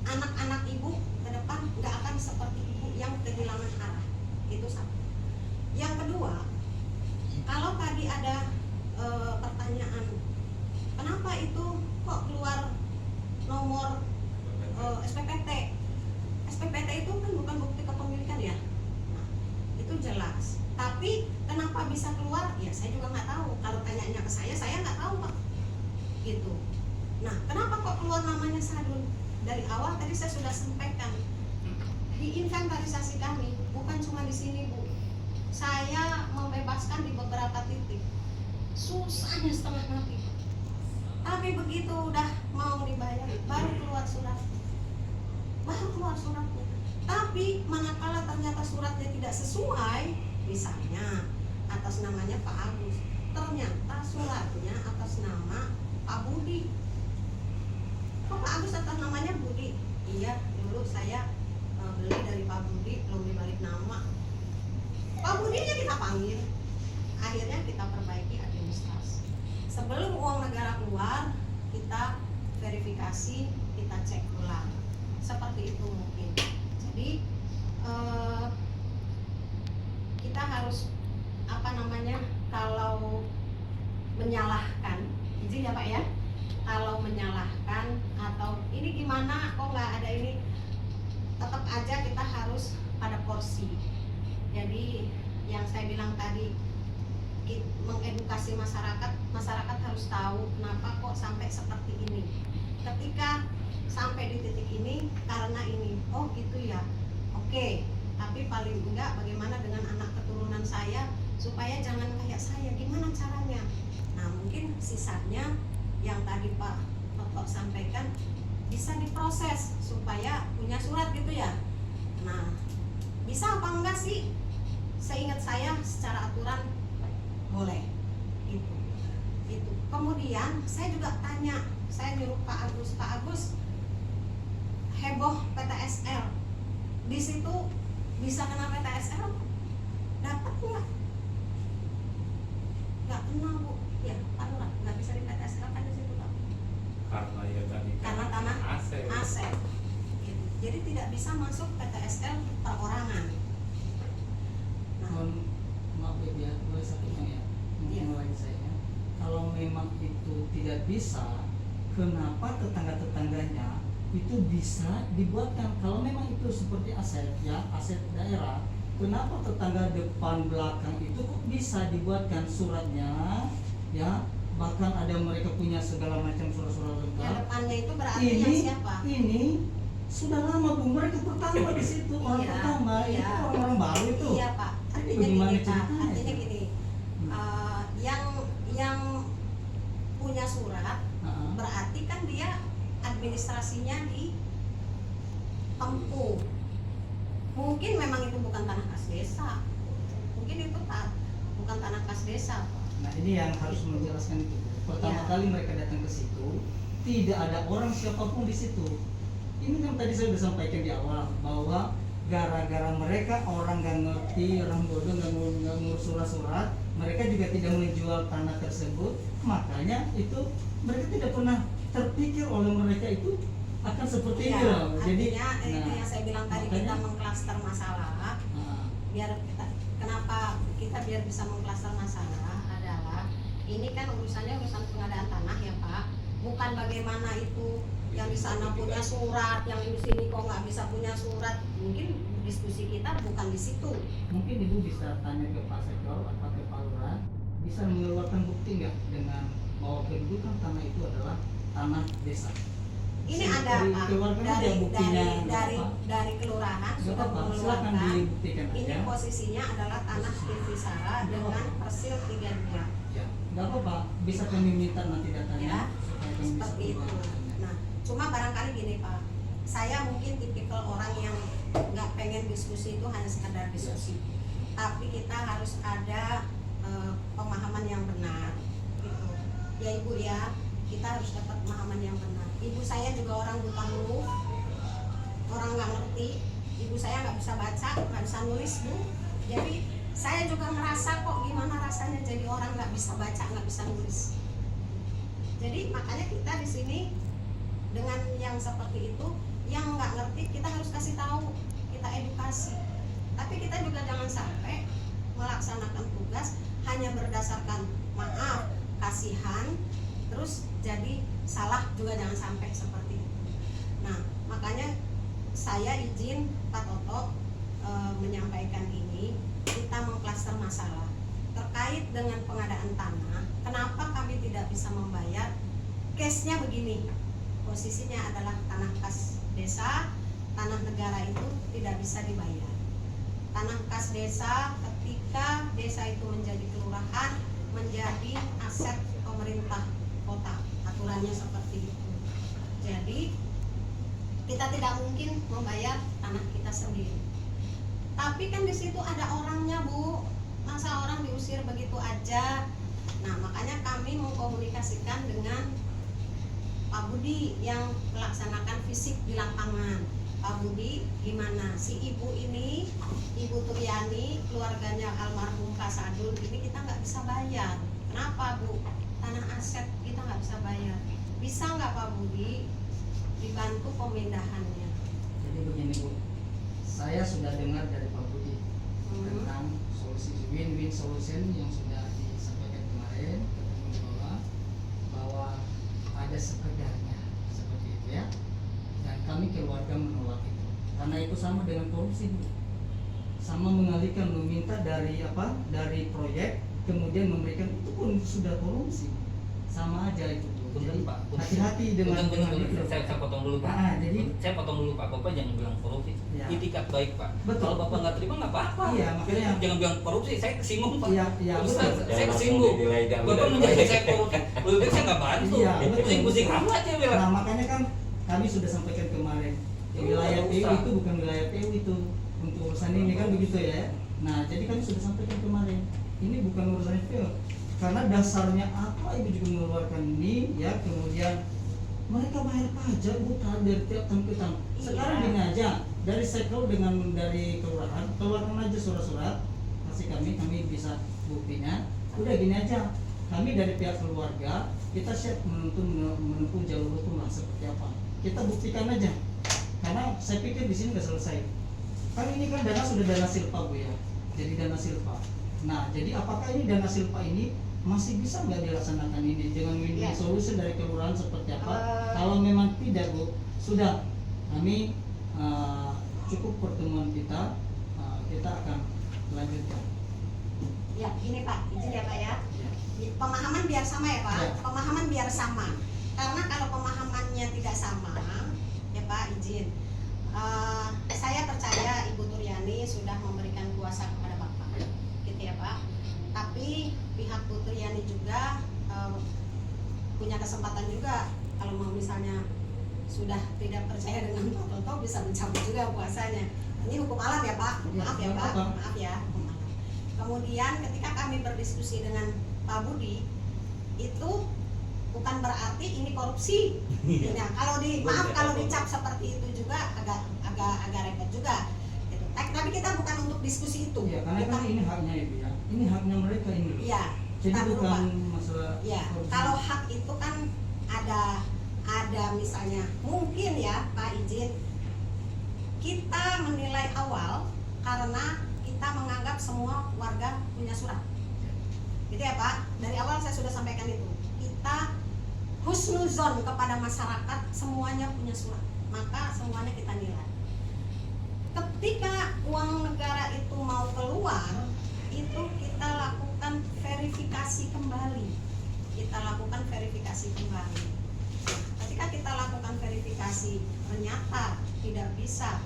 Anak-anak ibu ke depan nggak akan seperti ibu yang kehilangan arah. Itu satu. Yang kedua, kalau tadi ada pertanyaan, kenapa itu kok keluar nomor SPPT? SPPT itu kan bukan bukti kepemilikan ya. Nah, itu jelas. Tapi kenapa bisa keluar? Ya saya juga nggak tahu. Kalau tanyanya ke saya nggak tahu Pak. Gitu. Nah, kenapa kok keluar namanya Sadun? Dari awal tadi saya sudah sampaikan, di inventarisasi kami bukan cuma di sini Bu. Saya membebaskan di beberapa titik. Susahnya setengah mati. Tapi begitu udah mau dibayar, baru keluar surat. Tapi manakala ternyata suratnya tidak sesuai, misalnya atas namanya Pak Agus, ternyata suratnya atas nama Pak Budi. Kok Pak Agus atas namanya Budi? Iya, dulu saya beli dari Pak Budi, belum dibalik nama. Pak Budinya kita panggil, akhirnya kita perbaiki administrasi. Sebelum uang negara keluar, kita verifikasi, kita cek ulang. Seperti itu mungkin. Jadi kita harus kalau menyalahkan, izin ya Pak ya, kalau menyalahkan atau ini gimana kok nggak ada ini, tetap aja kita harus pada porsi. Jadi yang saya bilang tadi, mengedukasi masyarakat, masyarakat harus tahu kenapa kok sampai seperti ini. Ketika sampai di titik ini karena ini, oh gitu ya, oke. Tapi paling enggak bagaimana dengan anak keturunan saya supaya jangan kayak saya, gimana caranya? Nah mungkin sisanya yang tadi Pak Toto sampaikan bisa diproses supaya punya surat gitu ya. Nah bisa apa enggak sih? Seingat saya secara aturan boleh itu. Kemudian saya juga tanya, saya nyuruh Pak Agus heboh PTSL, di situ bisa kena PTSL, dapat nggak? Nggak kena Bu, ya Pak Lurah, nggak bisa di PTSL kan di situ Pak. Karena ya tadi Karena tanah aset. Gitu. Jadi tidak bisa masuk PTSL perorangan. Nah, maaf ya, boleh satunya ya, mungkin lagi saya. Kalau memang itu tidak bisa, kenapa tetangga-tetangganya itu bisa dibuatkan? Kalau memang itu seperti aset ya, aset daerah, kenapa tetangga depan belakang itu kok bisa dibuatkan suratnya ya, bahkan ada mereka punya segala macam surat-surat lengkap. yang depannya itu berarti Ini yang siapa? ini sudah lama Bu, mereka pertama di situ, orang Iya, pertama iya. itu orang baru itu. Iya Pak, artinya Bagaimana gini Pak, ceritanya artinya itu? gini, yang punya surat Nah, berarti kan dia administrasinya di tempuh. Mungkin memang itu bukan tanah kas desa. Mungkin itu bukan tanah kas desa, Pak. Nah ini yang harus menjelaskan itu. Pertama Iya. kali mereka datang ke situ, tidak ada orang siapapun di situ. Ini kan tadi saya sudah sampaikan di awal bahwa gara-gara mereka orang nggak ngerti, orang bodoh nggak ngurus surat-surat, mereka juga tidak menjual tanah tersebut. Makanya itu mereka tidak pernah terpikir oleh mereka itu akan seperti ini Iya, loh. Jadi, artinya itu yang saya bilang tadi, kita makanya- mengklaster masalah. nah, Biar kita, kenapa kita biar bisa mengklaster masalah adalah ini kan urusannya urusan pengadaan tanah ya Pak, bukan bagaimana itu yang di sana punya surat, yang di sini kok nggak bisa punya surat. Mungkin diskusi kita bukan di situ. mungkin ibu bisa tanya ke Pak Sekol atau ke Pak Lurah, bisa mengeluarkan bukti nggak dengan bahwa kedudukan tanah itu adalah tanah desa. Ini Si- ada dari Pak keluarga ada buktinya, nggak apa-apa. dari kelurahan Nggak sudah apa-apa, silakan mengeluarkan. dibuktikan Ini aja. posisinya adalah tanah Intisara dengan persil 3 Ya, nggak apa-apa, bisa kami minta nanti datanya Ya, supaya kami bisa seperti itu. mengeluarkannya. Nah, cuma barangkali gini Pak, saya mungkin tipikal orang yang nggak pengen diskusi itu hanya sekadar diskusi, tapi kita harus ada pemahaman yang benar, gitu. Ya Ibu ya, kita harus dapat pemahaman yang benar. Ibu saya juga orang buta huruf, orang nggak ngerti. Ibu saya nggak bisa baca, nggak bisa nulis Bu. Jadi saya juga merasa kok gimana rasanya jadi orang nggak bisa baca, nggak bisa nulis. Jadi makanya kita di sini dengan yang seperti itu, yang nggak ngerti kita harus kasih tahu, kita edukasi. Tapi kita juga jangan sampai melaksanakan tugas hanya berdasarkan maaf, kasihan, terus jadi salah juga jangan sampai seperti itu. Nah makanya saya izin Pak Toto menyampaikan ini, kita mengklaster masalah terkait dengan pengadaan tanah. Kenapa kami tidak bisa membayar? Case-nya begini, posisinya adalah tanah kas desa, tanah negara itu tidak bisa dibayar. Tanah kas desa ketika desa itu menjadi kelurahan, menjadi aset pemerintah kota, aturannya seperti itu. Jadi kita tidak mungkin membayar tanah kita sendiri. Tapi kan di situ ada orangnya Bu, masa orang diusir begitu aja. Nah makanya kami mengkomunikasikan dengan Pak Budi yang melaksanakan fisik di lapangan. Pak Budi gimana si ibu ini, Ibu Turyani, keluarganya almarhum Pak Sadul ini kita nggak bisa bayar. Kenapa Bu? Tanah aset kita nggak bisa bayar. Bisa nggak Pak Budi dibantu pemindahannya? Jadi begini Bu, saya sudah dengar dari Pak Budi tentang solusi win-win solution yang sudah disampaikan kemarin ke teman bahwa ada sekedarnya seperti itu ya, dan kami keluarga menolak itu karena itu sama dengan korupsi Bu. Sama mengalihkan, meminta dari dari proyek kemudian memberikan, itu pun sudah korupsi, sama aja itu Bu. Jadi Punten, Pak. hati-hati dengan Punten, itu. saya potong dulu Pak. Jadi Saya potong dulu Pak. Bapak jangan bilang korupsi. Ya. Itikat baik Pak. Betul. Kalau Bapak nggak terima nggak apa-apa. Iya, makanya. Jangan bilang korupsi. Saya kesinggung Pak. Iya, iya, Ustaz, betul. saya Jangan kesinggung. langsung dinilai jauh Bapak dari menjadi baik. saya korupsi. Lebih baik saya nggak bantu. Iya, betul. Pusing-pusing amat ya bilang. Nah makanya kan kami sudah sampaikan kemarin, wilayah PU Usah. itu bukan wilayah PU itu untuk urusan ini kan begitu ya. Nah jadi kami sudah sampaikan kemarin, ini bukan urusan PU karena dasarnya apa ibu juga mengeluarkan ini ya, kemudian mereka bayar pajak bukan dari tiap tahun ke tahun. Sekarang Iya. gini aja, dari sektor dengan dari kelurahan keluarkan aja surat-surat kasih kami bisa buktinya. Udah gini aja, kami dari pihak keluarga kita siap menempuh jalur hukum lah seperti apa. Kita buktikan aja, karena saya pikir di sini nggak selesai. Kan ini kan dana sudah dana silpa Bu ya, jadi dana silpa. Nah jadi apakah ini dana silpa ini masih bisa nggak dilaksanakan ini dengan win-win Ya. solution dari kelurahan seperti apa? Eh. Kalau memang tidak Bu, sudah kami cukup pertemuan kita, kita akan lanjutkan. Ya gini Pak, izin ya Pak ya. Ya. Pemahaman biar sama ya Pak, Ya. pemahaman biar sama. Karena kalau pemahamannya tidak sama, ya Pak izin. Saya percaya Ibu Turyani sudah memberikan kuasa kepada Bapak, gitu ya Pak. Tapi pihak Bu Turyani juga punya kesempatan juga kalau mau misalnya sudah tidak percaya dengan Pak Toto bisa mencabut juga kuasanya. Ini hukum alam ya Pak, Ya, maaf ya nggak Pak, apa-apa. maaf ya, hukum alam. Kemudian ketika kami berdiskusi dengan Pak Budi, itu bukan berarti ini korupsi. Nah, kalau maaf kalau dicap seperti itu juga agak repot juga. Gitu. Tapi kita bukan untuk diskusi itu. Iya, karena kan ini haknya Ibu ya. Ini haknya mereka ini. Iya. Jadi Kita dulu, bukan Pak. masalah Ya, korupsi. kalau hak itu kan ada misalnya mungkin ya Pak izin kita menilai awal karena kita menganggap semua warga punya surat. Gitu ya Pak. Dari awal saya sudah sampaikan itu. Kita husnuzon kepada masyarakat semuanya punya surat. Maka semuanya kita nilai. Ketika uang negara itu mau keluar, itu kita lakukan verifikasi kembali. Ketika kita lakukan verifikasi ternyata tidak bisa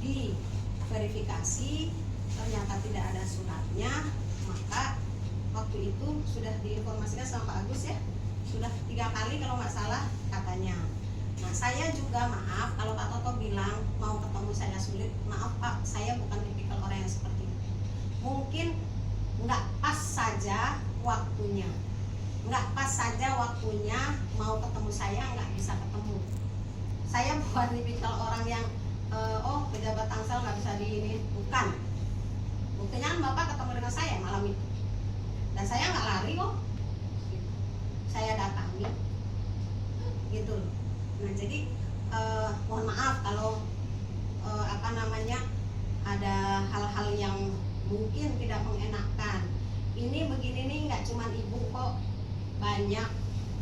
diverifikasi, ternyata tidak ada suratnya, maka waktu itu sudah diinformasikan sama Pak Agus ya, sudah 3 kali kalau nggak salah katanya. Nah saya juga maaf kalau Pak Toto bilang mau ketemu saya sulit, maaf Pak, saya bukan tipikal orang yang seperti itu. Mungkin nggak pas saja waktunya, mau ketemu saya nggak bisa ketemu. Saya bukan tipikal orang yang pejabat Tangsel nggak bisa di ini, bukan. Buktinya kan Bapak ketemu dengan saya malam itu, dan saya nggak lari kok, saya datangi, gitu. Nah jadi mohon maaf kalau ada hal-hal yang mungkin tidak mengenakan. Ini begini nih nggak cuma ibu kok, banyak.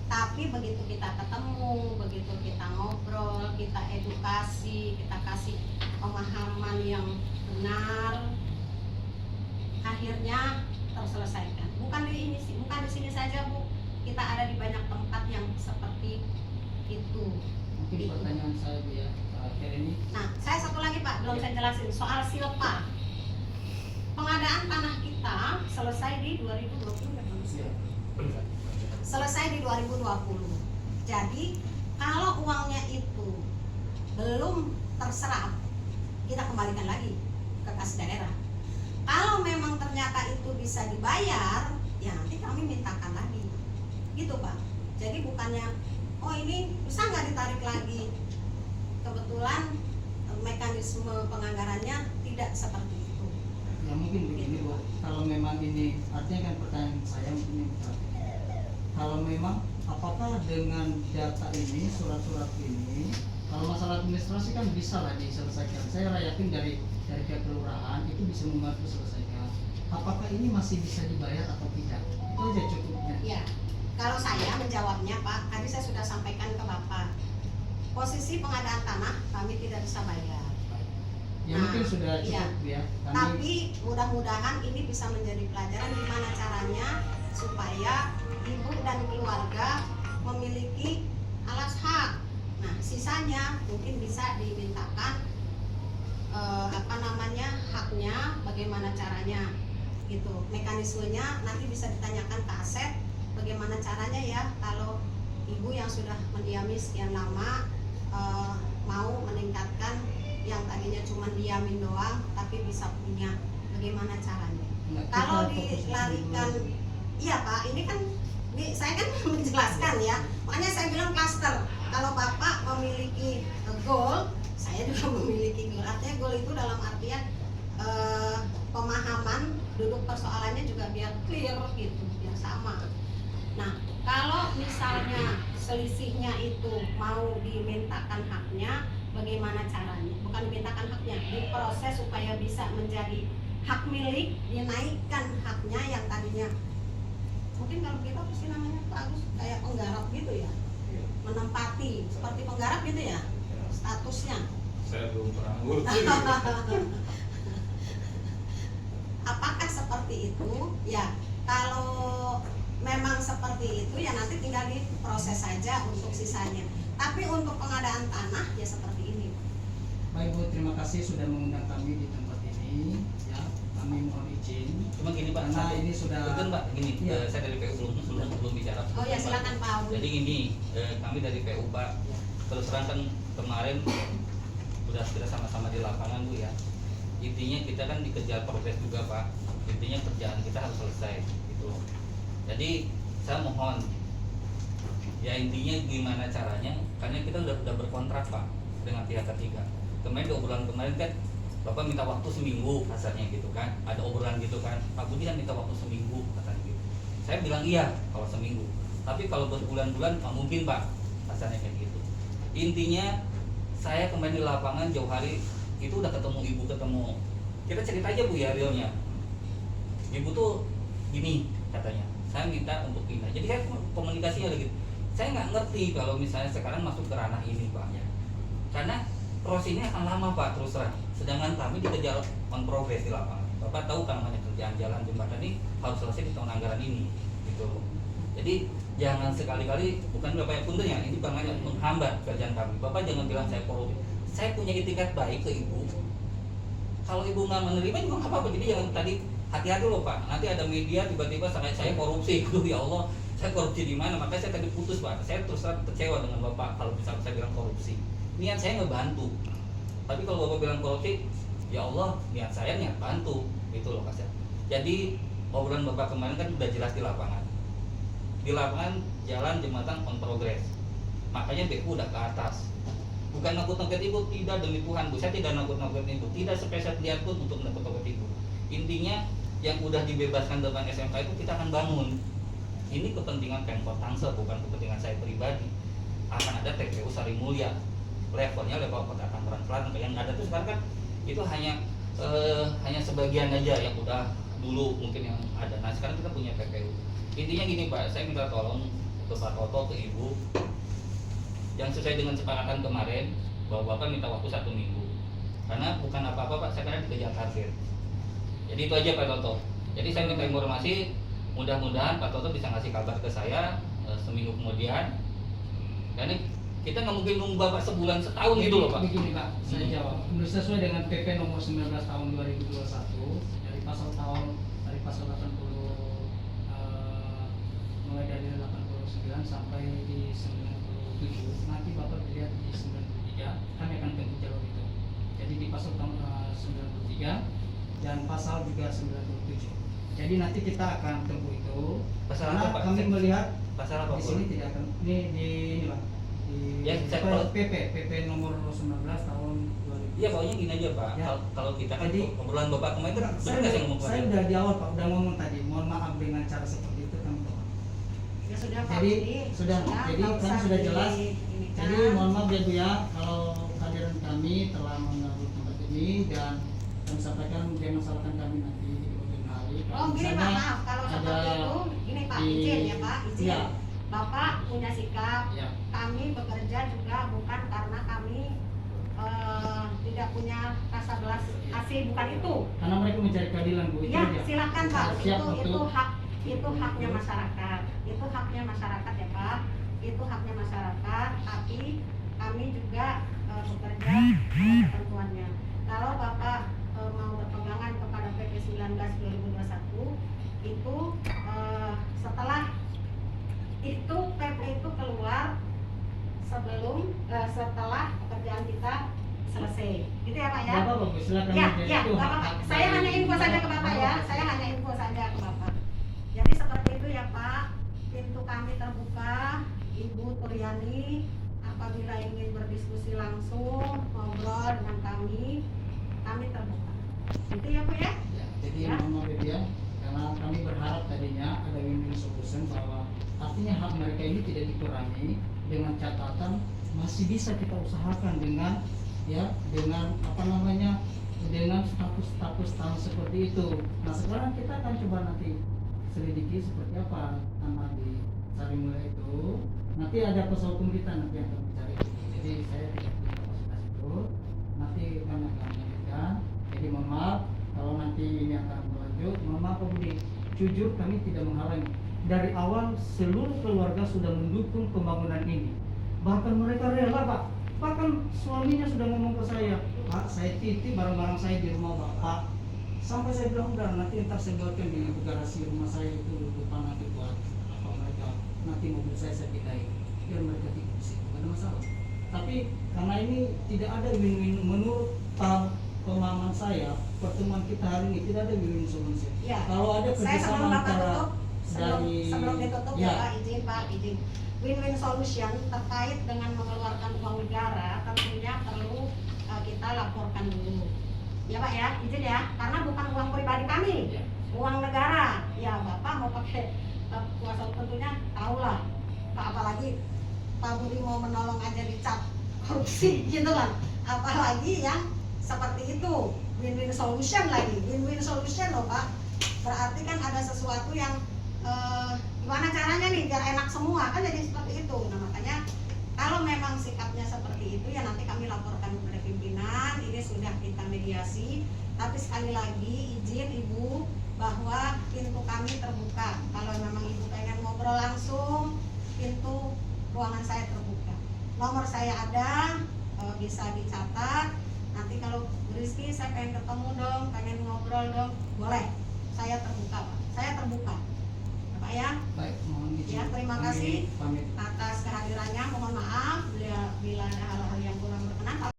Tapi begitu kita ketemu, begitu kita ngobrol, kita edukasi, kita kasih pemahaman yang benar, akhirnya terselesaikan. Bukan di sini saja Bu, kita ada di banyak tempat yang seperti itu. Mungkin pertanyaan saya Bu ya, terakhir ini. Nah, saya satu lagi Pak, belum saya jelasin soal silpa. Pengadaan tanah kita selesai di 2020 ya Pak? Ya. Selesai di 2020. Jadi kalau uangnya itu belum terserap, kita kembalikan lagi ke kas daerah. Kalau memang ternyata itu bisa dibayar, ya nanti kami mintakan lagi, gitu Pak. Jadi bukannya ini bisa nggak ditarik lagi. Kebetulan mekanisme penganggarannya tidak seperti itu. Ya mungkin begini Bu, kalau memang ini artinya kan pertanyaan saya mungkin ini, kalau memang apakah dengan data ini, surat-surat ini, kalau masalah administrasi kan bisa lah diselesaikan. Saya yakin dari pihak kelurahan itu bisa membantu selesaikan. Apakah ini masih bisa dibayar atau tidak? Itu aja cukupnya. Ya, kalau saya menjawabnya Pak, tadi saya sudah sampaikan ke Bapak. Posisi pengadaan tanah kami tidak bisa bayar. Ya Nah, mungkin sudah iya. cukup ya. Kami Tapi mudah-mudahan ini bisa menjadi pelajaran gimana caranya supaya ibu dan keluarga memiliki alas hak. Nah, sisanya mungkin bisa dimintakan haknya, bagaimana caranya, gitu. Mekanismenya nanti bisa ditanyakan ke Aset, bagaimana caranya ya kalau ibu yang sudah mendiami sekian lama mau meningkatkan yang tadinya cuma diamin doang, tapi bisa punya, bagaimana caranya? Nah, kita Kalau fokus di dilarikan, dulu. iya Pak, ini kan saya kan menjelaskan ya, makanya saya bilang klaster. Kalau Bapak memiliki goal, saya juga memiliki goal. Artinya goal itu dalam artian pemahaman duduk persoalannya juga biar clear gitu, biar sama. Nah, kalau misalnya selisihnya itu mau dimintakan haknya, bagaimana caranya? Bukan dimintakan haknya, diproses supaya bisa menjadi hak milik, dinaikkan haknya yang tadinya mungkin kalau kita pasti namanya Pak Agus kayak penggarap gitu ya, menempati seperti penggarap gitu ya statusnya. Saya belum pernah ngurus. Apakah seperti itu? Ya, kalau memang seperti itu ya nanti tinggal diproses saja untuk sisanya. Tapi untuk pengadaan tanah ya seperti ini. Baik Bu, terima kasih sudah mengundang kami di tempat ini. Ya, kami mohon izin. Cuma gini Pak, Karena ini sudah. Betul Pak, gini, Iya. saya dari PU belum bicara. Oh ya silakan Pak Abu. Jadi gini, kami dari PU Pak, terus terang kan kemarin sudah kita sama-sama di lapangan Bu ya. intinya kita kan dikejar progres juga Pak. Intinya kerjaan kita harus selesai gitu. Jadi saya mohon ya intinya gimana caranya, karena kita udah berkontrak Pak dengan pihak ketiga. Kemarin di obrolan kemarin kan Bapak minta waktu seminggu kasarnya gitu kan, ada obrolan gitu kan, Pak Budi kan minta waktu seminggu katanya gitu. Saya bilang iya kalau seminggu, tapi kalau berbulan-bulan nggak mungkin Pak, kasarnya kayak gitu. Intinya saya kemarin di lapangan jauh hari itu udah ketemu ibu, kita cerita aja Bu ya realnya. Ibu tuh gini katanya, saya minta untuk pindah. Jadi saya komunikasinya gitu. Saya nggak ngerti kalau misalnya sekarang masuk ke ranah ini Pak ya. Karena proses ini akan lama Pak terus terang. Sedangkan kami dikejar on progress di lapangan. Bapak tahu kan namanya kerjaan jalan jembatan ini harus selesai di tahun anggaran ini gitu. Jadi jangan sekali-kali, bukan Bapak yang punten ya, ini banget yang menghambat kerjaan kami. Bapak jangan bilang saya korupsi. Saya punya etikat baik ke ibu. Kalau ibu nggak menerima juga nggak apa-apa. Jadi jangan tadi hati-hati loh Pak. Nanti ada media tiba-tiba saya korupsi. Aduh ya Allah, saya korupsi di mana? Makanya saya tadi putus Pak. Saya terus terang kecewa dengan Bapak kalau misalnya saya bilang korupsi. Niat saya ngebantu. Tapi kalau Bapak bilang korupsi, ya Allah, niat saya niat bantu. Itu loh Mas. Jadi obrolan Bapak kemarin kan udah jelas di lapangan. Di lapangan jalan jembatan on progress. Makanya BU udah ke atas. Bukan nakut-nakut ibu, tidak, demi Tuhan Bu. Saya tidak nakut-nakut ibu. Tidak sepeset lihat pun untuk nakut-nakut ibu. Intinya yang udah dibebaskan depan SMK itu kita akan bangun. Ini kepentingan Pemkot Tangsel, bukan kepentingan saya pribadi. Akan ada TPU Sari Mulya. Levelnya level Kota Tangerang Selatan. Yang ada tuh sekarang kan itu hanya sebagian aja yang udah dulu mungkin yang ada. Nah sekarang kita punya TPU. Intinya gini Pak, saya minta tolong ke Pak Toto, ke Ibu, yang sesuai dengan kesepakatan kemarin bahwa Bapak minta waktu 1 minggu. Karena bukan apa-apa Pak, saya karena dikejar parkir. Jadi itu aja Pak Toto. Jadi saya minta informasi, mudah-mudahan Pak Toto bisa ngasih kabar ke saya seminggu kemudian. Karena kita nggak mungkin nunggu Bapak sebulan setahun gitu loh Pak. Begini Pak, saya jawab. Sesuai dengan PP nomor 19 tahun 2021 dari pasal 80 mulai dari 89 sampai di 97. Nanti Bapak dilihat di 93, kami akan ganti jalur itu. Jadi di pasal 93 dan pasal juga 97. Jadi nanti kita akan tempuh itu. Pasal karena apa, Pak? kami melihat Pasal apa di sini tidak akan ini Pak. Ya, saya PP nomor 19 tahun 2000. Iya pokoknya gini aja Pak. Ya. Kalau kita kan Jadi, obrolan Bapak kemarin kan benar nggak sih ngomong saya udah di awal Pak, udah ngomong tadi. Mohon maaf dengan cara seperti itu kami Pak. Ya sudah Pak Jadi Budi, sudah, jadi nggak kan usah sudah jelas. ini kan. Jadi mohon maaf ya Bu ya, kalau kehadiran kami telah mengganggu tempat ini dan kami sampaikan jangan salahkan kami nanti di kemudian hari. Oh gini Pak, maaf kalau seperti itu, gini Pak, izin ya Pak, izin. Ya. Bapak punya sikap, Ya. kami bekerja juga bukan karena kami tidak punya rasa belas kasih, bukan itu. Karena mereka mencari keadilan Bu, itu Ya aja. silakan Pak, Siap itu haknya masyarakat, itu haknya masyarakat ya Pak, itu haknya masyarakat. Tapi kami juga bekerja ketentuannya. Kalau Bapak mau berpegangan kepada PP 19/2021 itu setelah itu PP itu keluar setelah pekerjaan kita selesai, gitu ya Pak ya? Bapak bagus, silakan. Ya, Jadi ya, itu nggak hak- apa-apa. hak Saya dari hanya info saja ke Bapak ya. Bapak. Saya hanya info saja ke Bapak. Jadi seperti itu ya Pak. Pintu kami terbuka. Ibu Turyani apabila ingin berdiskusi langsung, ngobrol dengan kami terbuka. Itu ya Bu ya? Ya, jadi Ya. mohon maaf ya, karena kami berharap tadinya ada win-win solution bahwa artinya hak mereka ini tidak dikurangi dengan catatan masih bisa kita usahakan dengan dengan status tanah seperti itu. Nah sekarang kita akan coba nanti selidiki seperti apa tanah di Sari Mulya itu. Nanti ada kuasa hukum kita nanti yang akan bicara itu. Jadi saya tidak punya kapasitas itu. Nanti kami akan lanjutkan. Jadi mohon maaf kalau nanti ini akan berlanjut. Mohon maaf Pak Budi, jujur kami tidak menghalangi. Dari awal seluruh keluarga sudah mendukung pembangunan ini. Bahkan mereka rela Pak. Bahkan suaminya sudah ngomong ke saya, Pak, saya titip barang-barang saya di rumah Bapak. Sampai saya bilang udah nanti ntar saya buatkan di garasi rumah saya itu depan nanti buat apa mereka nanti mobil saya pindahin biar mereka tinggal di situ, nggak ada masalah. Tapi karena ini tidak ada win-win menurut pemahaman saya, pertemuan kita hari ini tidak ada win-win solution. Ya. Kalau ada Saya sebelum kerjasama Bapak antara tutup, dari sebelum ditutup ya, ya Pak, izin. Win-win solution terkait dengan mengeluarkan uang negara tentunya perlu kita laporkan dulu. Ya Pak ya, izin ya, karena bukan uang pribadi kami, Ya. uang negara. Ya Bapak mau pakai kuasa hukum tentunya tahulah. Apalagi Pak Budi mau menolong aja dicap korupsi gitu kan. Apalagi yang seperti itu, win-win solution lagi, win-win solution loh Pak. Berarti kan ada sesuatu yang gimana caranya nih biar enak semua kan, jadi seperti itu. Nah makanya kalau memang sikapnya seperti itu ya nanti kami laporkan kepada pimpinan. Ini sudah kita mediasi, tapi sekali lagi izin Ibu bahwa pintu kami terbuka. Kalau memang Ibu pengen ngobrol langsung, pintu ruangan saya terbuka. Nomor saya ada, bisa dicatat. Nanti kalau Rizky saya pengen ketemu dong, pengen ngobrol dong, boleh. Saya terbuka Pak, saya terbuka Pak ya. baik, mohon izin. Ya, terima Kami kasih pamit. atas kehadirannya. Mohon maaf bila ada hal-hal yang kurang berkenan.